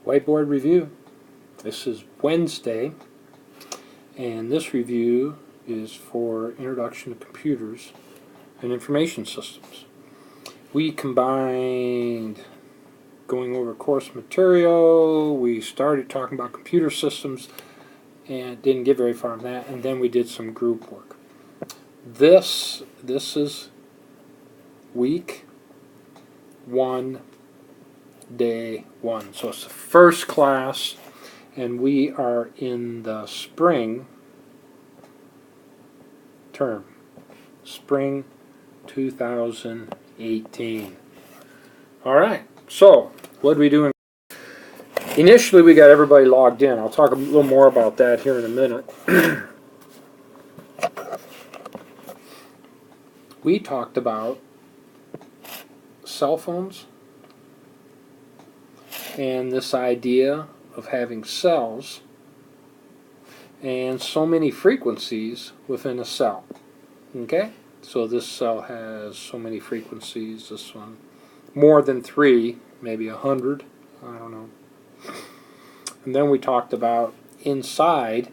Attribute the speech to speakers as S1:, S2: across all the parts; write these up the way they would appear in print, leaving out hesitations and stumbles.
S1: Whiteboard review. This is Wednesday, and this review is for Introduction to Computers and Information Systems. We combined going over course material, we started talking about computer systems, and didn't get very far on that, and then we did some group work. This is week 1, day 1. So it's the first class, and we are in the spring term. Spring 2018. Alright, so what did we do? Initially we got everybody logged in. I'll talk a little more about that here in a minute. We talked about cell phones and this idea of having cells and so many frequencies within a cell. Okay? So this cell has so many frequencies, this one more than 3, maybe 100, I don't know. And then we talked about inside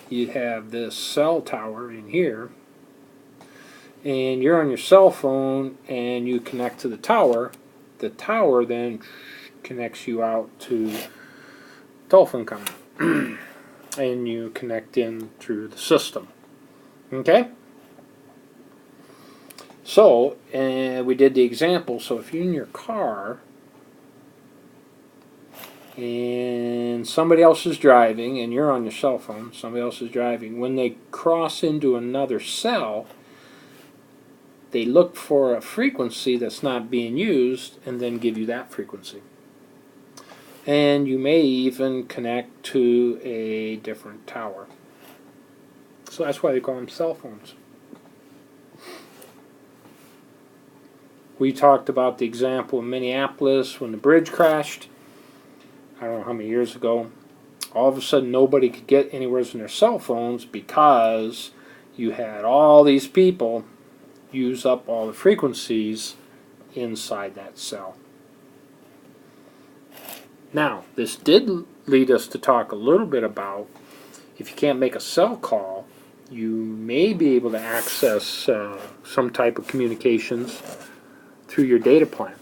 S1: you have this cell tower in here, and you're on your cell phone and you connect to the tower. The tower then connects you out to telephone company and you connect in through the system. Okay? So, we did the example. So if you're in your car and somebody else is driving and you're on your cell phone, somebody else is driving, when they cross into another cell, they look for a frequency that's not being used and then give you that frequency. And you may even connect to a different tower. So that's why they call them cell phones. We talked about the example in Minneapolis when the bridge crashed. I don't know how many years ago. All of a sudden nobody could get anywhere in their cell phones because you had all these people use up all the frequencies inside that cell. Now, this did lead us to talk a little bit about if you can't make a cell call, you may be able to access some type of communications through your data plan,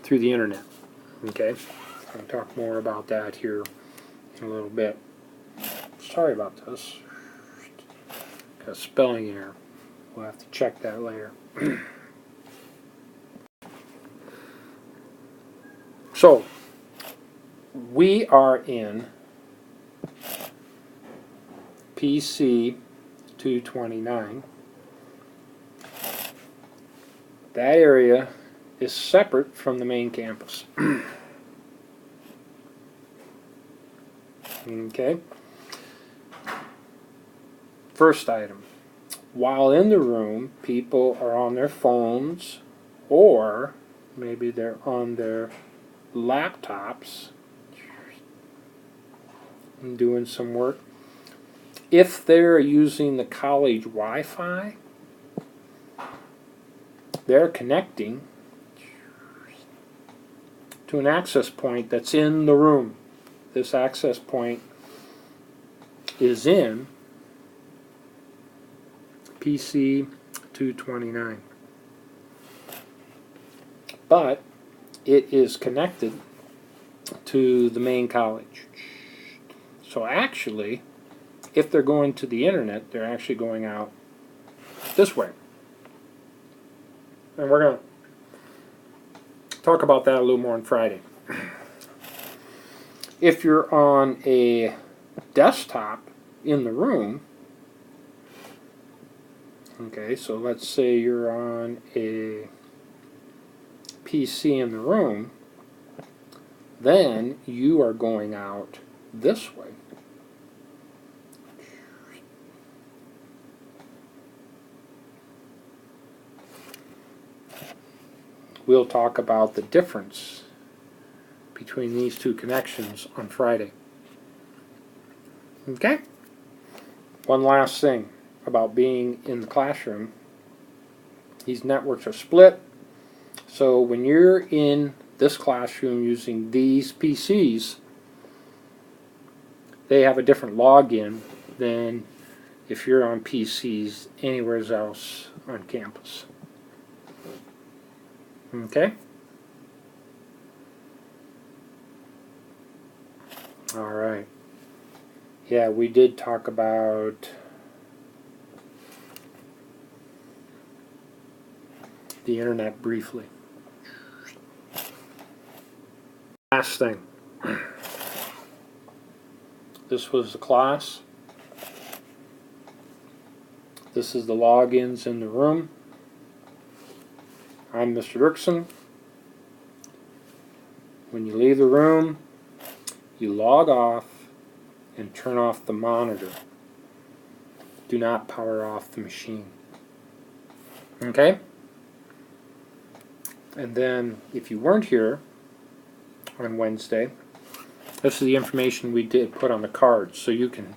S1: through the internet. Okay? I'll talk more about that here in a little bit. Sorry about this. Got a spelling error. We'll have to check that later. So, we are in Bca-101. That area is separate from the main campus. Okay. First item. While in the room, people are on their phones, or maybe they're on their laptops and doing some work. If they're using the college Wi-Fi, they're connecting to an access point that's in the room. This access point is in Bca-101. But it is connected to the main college. So actually, if they're going to the internet, they're actually going out this way. And we're going to talk about that a little more on Friday. If you're on a desktop in the room, okay, so let's say you're on a PC in the room, then you are going out this way. We'll talk about the difference between these two connections on Friday. Okay? One last thing about being in the classroom. These networks are split. So when you're in this classroom using these PCs, they have a different login than if you're on PCs anywhere else on campus. Okay? Alright. Yeah, we did talk about the internet briefly. Last thing. This was the class. This is the logins in the room. I'm Mr. Dirksen. When you leave the room, you log off and turn off the monitor. Do not power off the machine. Okay? And then, if you weren't here on Wednesday, this is the information we did put on the card. So you can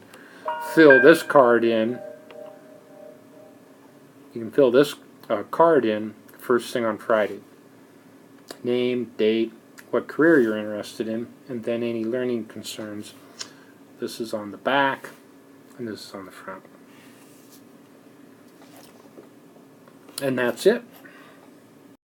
S1: fill this card in. You can fill this card in first thing on Friday. Name, date, what career you're interested in, and then any learning concerns. This is on the back, and this is on the front. And that's it.